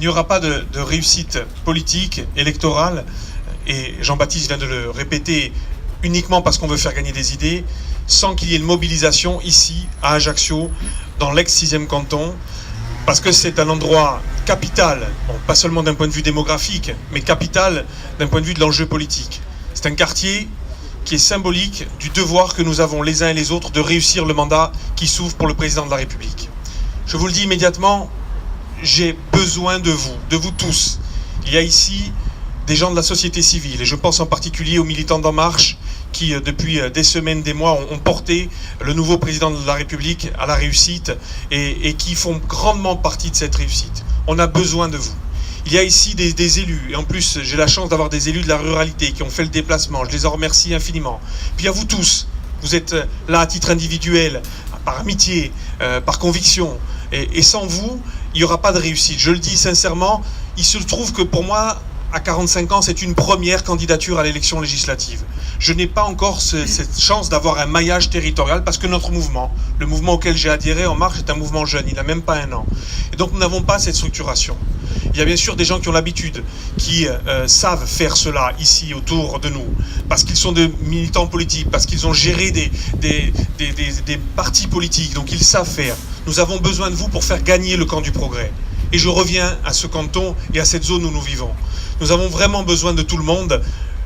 n'y aura pas de réussite politique, électorale, et Jean-Baptiste vient de le répéter, uniquement parce qu'on veut faire gagner des idées, sans qu'il y ait une mobilisation ici, à Ajaccio, dans l'ex-6e canton, parce que c'est un endroit capital, bon, pas seulement d'un point de vue démographique, mais capital d'un point de vue de l'enjeu politique. C'est un quartier qui est symbolique du devoir que nous avons les uns et les autres de réussir le mandat qui s'ouvre pour le président de la République. Je vous le dis immédiatement, j'ai besoin de vous tous. Il y a ici des gens de la société civile, et je pense en particulier aux militants d'En Marche qui, depuis des semaines, des mois, ont porté le nouveau président de la République à la réussite et qui font grandement partie de cette réussite. On a besoin de vous. Il y a ici des élus, et en plus j'ai la chance d'avoir des élus de la ruralité qui ont fait le déplacement, je les en remercie infiniment. Puis il y a vous tous, vous êtes là à titre individuel, par amitié, par conviction, et sans vous, il n'y aura pas de réussite. Je le dis sincèrement, il se trouve que pour moi, à 45 ans, c'est une première candidature à l'élection législative. Je n'ai pas encore cette chance d'avoir un maillage territorial parce que notre mouvement, le mouvement auquel j'ai adhéré, En Marche, est un mouvement jeune, il n'a même pas 1 an. Et donc nous n'avons pas cette structuration. Il y a bien sûr des gens qui ont l'habitude, qui savent faire cela ici autour de nous, parce qu'ils sont des militants politiques, parce qu'ils ont géré des partis politiques, donc ils savent faire. Nous avons besoin de vous pour faire gagner le camp du progrès. Et je reviens à ce canton et à cette zone où nous vivons. Nous avons vraiment besoin de tout le monde.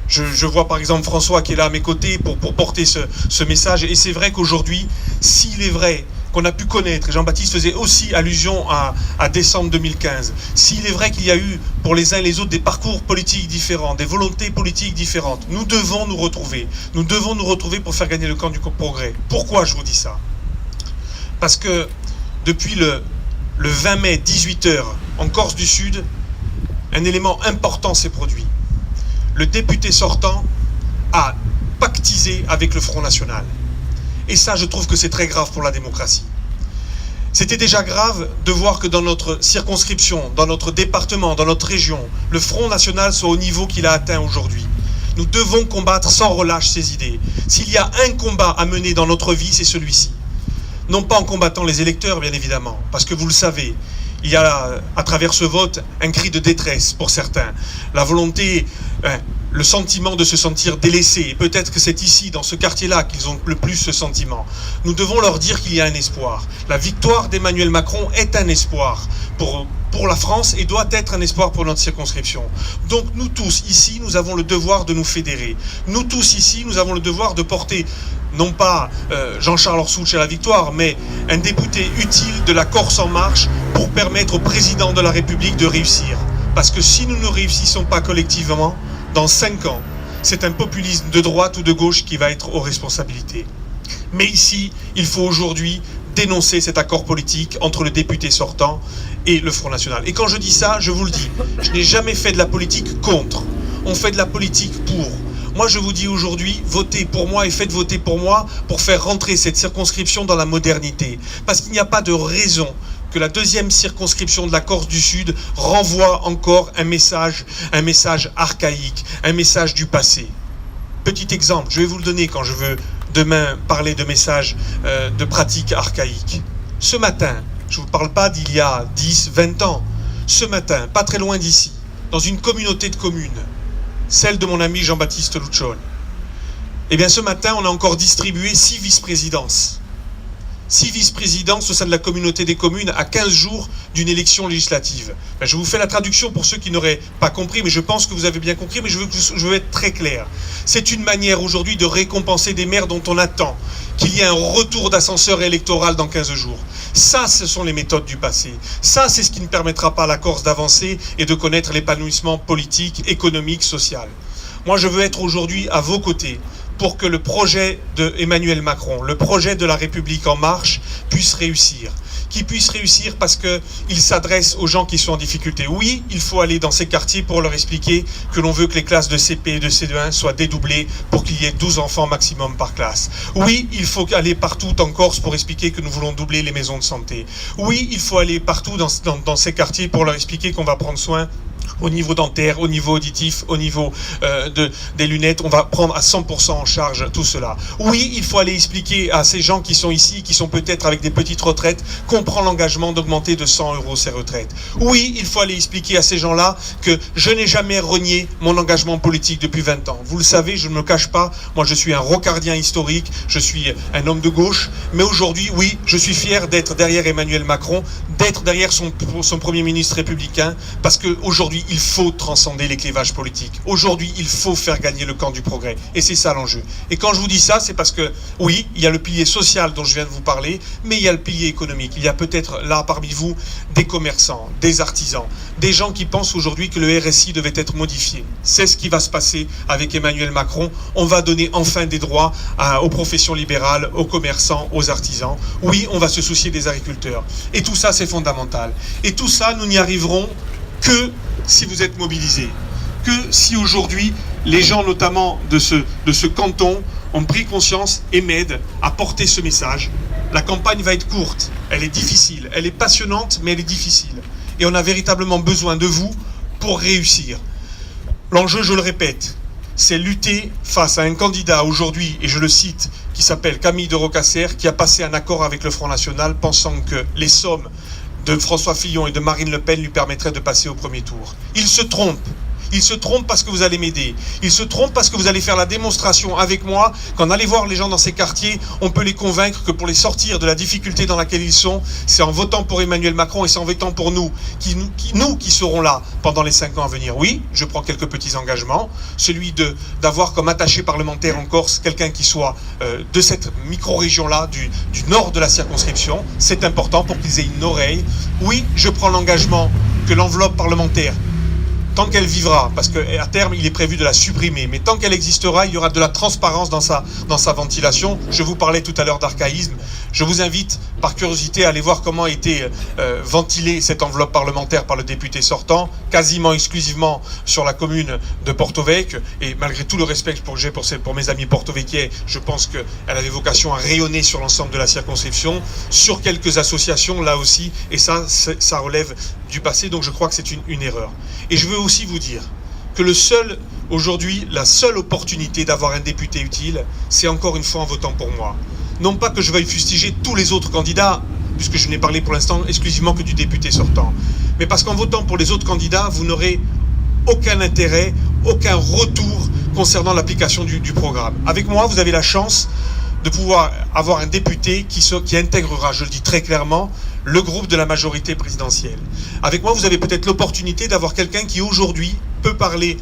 Je vois par exemple François qui est là à mes côtés pour porter ce message. Et c'est vrai qu'aujourd'hui, s'il est vrai qu'on a pu connaître, et Jean-Baptiste faisait aussi allusion à décembre 2015, s'il est vrai qu'il y a eu pour les uns et les autres des parcours politiques différents, des volontés politiques différentes, nous devons nous retrouver. Nous devons nous retrouver pour faire gagner le camp du progrès. Pourquoi je vous dis ça? Parce que depuis le 20 mai, 18h, en Corse du Sud, un élément important s'est produit. Le député sortant a pactisé avec le Front National. Et ça, je trouve que c'est très grave pour la démocratie. C'était déjà grave de voir que dans notre circonscription, dans notre département, dans notre région, le Front National soit au niveau qu'il a atteint aujourd'hui. Nous devons combattre sans relâche ces idées. S'il y a un combat à mener dans notre vie, c'est celui-ci. Non pas en combattant les électeurs, bien évidemment, parce que vous le savez, il y a à travers ce vote un cri de détresse pour certains, la volonté, le sentiment de se sentir délaissé, et peut-être que c'est ici, dans ce quartier-là, qu'ils ont le plus ce sentiment. Nous devons leur dire qu'il y a un espoir. La victoire d'Emmanuel Macron est un espoir pour la France et doit être un espoir pour notre circonscription. Donc nous tous ici, nous avons le devoir de nous fédérer. Nous tous ici, nous avons le devoir de porter non pas Jean-Charles Orsoulch à la victoire, mais un député utile de la Corse En Marche pour permettre au président de la République de réussir. Parce que si nous ne réussissons pas collectivement, dans 5 ans, c'est un populisme de droite ou de gauche qui va être aux responsabilités. Mais ici, il faut aujourd'hui dénoncer cet accord politique entre le député sortant et le Front National. Et quand je dis ça, je vous le dis, je n'ai jamais fait de la politique contre. On fait de la politique pour. Moi, je vous dis aujourd'hui, votez pour moi et faites voter pour moi pour faire rentrer cette circonscription dans la modernité. Parce qu'il n'y a pas de raison que la 2e circonscription de la Corse du Sud renvoie encore un message archaïque, un message du passé. Petit exemple, je vais vous le donner quand je veux demain parler de messages de pratiques archaïques. Ce matin, je ne vous parle pas d'il y a 10, 20 ans, ce matin, pas très loin d'ici, dans une communauté de communes, celle de mon ami Jean-Baptiste Luccione. Eh bien ce matin, on a encore distribué 6 vice-présidences. 6 vice-présidences au sein de la communauté des communes à 15 jours d'une élection législative. Je vous fais la traduction pour ceux qui n'auraient pas compris, mais je pense que vous avez bien compris, mais je veux être très clair. C'est une manière aujourd'hui de récompenser des maires dont on attend qu'il y ait un retour d'ascenseur électoral dans 15 jours. Ça, ce sont les méthodes du passé. Ça, c'est ce qui ne permettra pas à la Corse d'avancer et de connaître l'épanouissement politique, économique, social. Moi, je veux être aujourd'hui à vos côtés pour que le projet de Emmanuel Macron, le projet de la République En Marche, puisse réussir. Qu'il puisse réussir parce qu'il s'adresse aux gens qui sont en difficulté. Oui, il faut aller dans ces quartiers pour leur expliquer que l'on veut que les classes de CP et de CE1 soient dédoublées pour qu'il y ait 12 enfants maximum par classe. Oui, il faut aller partout en Corse pour expliquer que nous voulons doubler les maisons de santé. Oui, il faut aller partout dans ces quartiers pour leur expliquer qu'on va prendre soin au niveau dentaire, au niveau auditif, au niveau des lunettes. On va prendre à 100% en charge tout cela. Oui, il faut aller expliquer à ces gens qui sont ici, qui sont peut-être avec des petites retraites, qu'on prend l'engagement d'augmenter de 100 € ces retraites. Oui, il faut aller expliquer à ces gens-là que je n'ai jamais renié mon engagement politique depuis 20 ans. Vous le savez, je ne me cache pas, moi je suis un rocardien historique, je suis un homme de gauche, mais aujourd'hui, oui, je suis fier d'être derrière Emmanuel Macron, d'être derrière son Premier ministre républicain, parce qu'aujourd'hui, il faut transcender les clivages politiques. Aujourd'hui, il faut faire gagner le camp du progrès. Et c'est ça l'enjeu. Et quand je vous dis ça, c'est parce que, oui, il y a le pilier social dont je viens de vous parler, mais il y a le pilier économique. Il y a peut-être là, parmi vous, des commerçants, des artisans, des gens qui pensent aujourd'hui que le RSI devait être modifié. C'est ce qui va se passer avec Emmanuel Macron. On va donner enfin des droits aux professions libérales, aux commerçants, aux artisans. Oui, on va se soucier des agriculteurs. Et tout ça, c'est fondamental. Et tout ça, nous n'y arriverons que si vous êtes mobilisés, que si aujourd'hui les gens notamment de ce canton ont pris conscience et m'aident à porter ce message. La campagne va être courte, elle est difficile, elle est passionnante, mais elle est difficile. Et on a véritablement besoin de vous pour réussir. L'enjeu, je le répète, c'est lutter face à un candidat aujourd'hui, et je le cite, qui s'appelle Camille de Rocasser, qui a passé un accord avec le Front National pensant que les sommes de François Fillon et de Marine Le Pen lui permettrait de passer au premier tour. Il se trompe. Il se trompe parce que vous allez m'aider. Il se trompe parce que vous allez faire la démonstration avec moi qu'en allant voir les gens dans ces quartiers, on peut les convaincre que pour les sortir de la difficulté dans laquelle ils sont, c'est en votant pour Emmanuel Macron et c'est en votant pour nous, qui serons là pendant les 5 ans à venir. Oui, je prends quelques petits engagements. Celui d'avoir comme attaché parlementaire en Corse quelqu'un qui soit de cette micro-région-là, du nord de la circonscription. C'est important pour qu'ils aient une oreille. Oui, je prends l'engagement que l'enveloppe parlementaire, tant qu'elle vivra, parce qu'à terme, il est prévu de la supprimer, mais tant qu'elle existera, il y aura de la transparence dans sa ventilation. Je vous parlais tout à l'heure d'archaïsme. Je vous invite, par curiosité, à aller voir comment a été ventilée cette enveloppe parlementaire par le député sortant, quasiment exclusivement sur la commune de Porto-Vecchio. Et malgré tout le respect que j'ai pour mes amis porto-vecchiais, je pense qu'elle avait vocation à rayonner sur l'ensemble de la circonscription, sur quelques associations, là aussi, et ça relève du passé, donc je crois que c'est une erreur. Et je veux aussi vous dire que aujourd'hui, la seule opportunité d'avoir un député utile, c'est encore une fois en votant pour moi. Non pas que je veuille fustiger tous les autres candidats, puisque je n'ai parlé pour l'instant exclusivement que du député sortant, mais parce qu'en votant pour les autres candidats, vous n'aurez aucun intérêt, aucun retour concernant l'application du programme. Avec moi, vous avez la chance de pouvoir avoir un député qui intégrera, je le dis très clairement, le groupe de la majorité présidentielle. Avec moi, vous avez peut-être l'opportunité d'avoir quelqu'un qui aujourd'hui peut parler,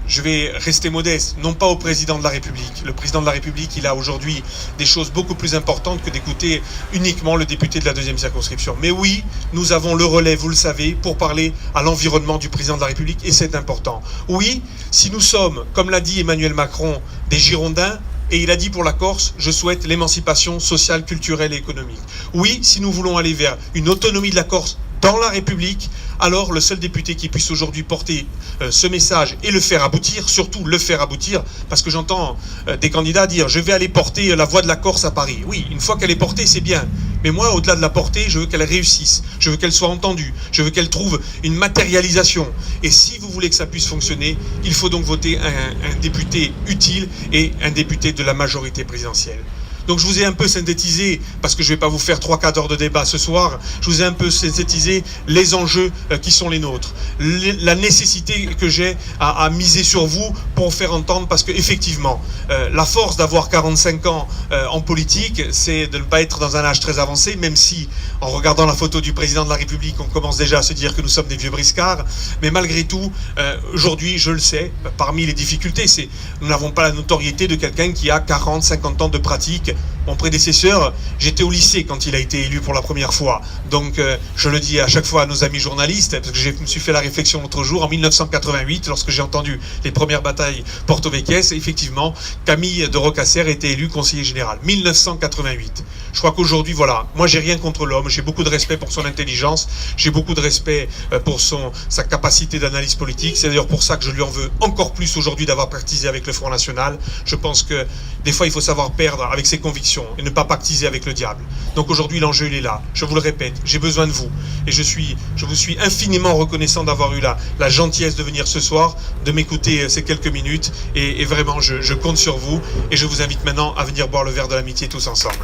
je vais rester modeste, non pas au président de la République. Le président de la République, il a aujourd'hui des choses beaucoup plus importantes que d'écouter uniquement le député de la 2e circonscription. Mais oui, nous avons le relais, vous le savez, pour parler à l'environnement du président de la République, et c'est important. Oui, si nous sommes, comme l'a dit Emmanuel Macron, des Girondins, et il a dit pour la Corse, je souhaite l'émancipation sociale, culturelle et économique. Oui, si nous voulons aller vers une autonomie de la Corse dans la République, alors le seul député qui puisse aujourd'hui porter ce message et le faire aboutir, surtout le faire aboutir, parce que j'entends des candidats dire « je vais aller porter la voix de la Corse à Paris ». Oui, une fois qu'elle est portée, c'est bien. Mais moi, au-delà de la portée, je veux qu'elle réussisse, je veux qu'elle soit entendue, je veux qu'elle trouve une matérialisation. Et si vous voulez que ça puisse fonctionner, il faut donc voter un député utile et un député de la majorité présidentielle. Donc je vous ai un peu synthétisé, parce que je ne vais pas vous faire 3 quarts d'heure de débat ce soir, je vous ai un peu synthétisé les enjeux qui sont les nôtres, la nécessité que j'ai à miser sur vous pour faire entendre, parce qu'effectivement, la force d'avoir 45 ans en politique, c'est de ne pas être dans un âge très avancé, même si, en regardant la photo du président de la République, on commence déjà à se dire que nous sommes des vieux briscards, mais malgré tout, aujourd'hui, je le sais, parmi les difficultés, nous n'avons pas la notoriété de quelqu'un qui a 40, 50 ans de pratique. Mon prédécesseur, j'étais au lycée quand il a été élu pour la première fois. Donc, je le dis à chaque fois à nos amis journalistes, parce que je me suis fait la réflexion l'autre jour, en 1988, lorsque j'ai entendu les premières batailles porto-vecchiaises, effectivement, Camille de Rocasser était élu conseiller général. 1988. Je crois qu'aujourd'hui, voilà, moi j'ai rien contre l'homme, j'ai beaucoup de respect pour son intelligence, j'ai beaucoup de respect pour sa capacité d'analyse politique. C'est d'ailleurs pour ça que je lui en veux encore plus aujourd'hui d'avoir partisé avec le Front National. Je pense que des fois, il faut savoir perdre avec ses convictions convictions et ne pas pactiser avec le diable. Donc aujourd'hui, l'enjeu, il est là. Je vous le répète, j'ai besoin de vous. Et je vous suis infiniment reconnaissant d'avoir eu la gentillesse de venir ce soir, de m'écouter ces quelques minutes. Et vraiment, je compte sur vous. Et je vous invite maintenant à venir boire le verre de l'amitié tous ensemble.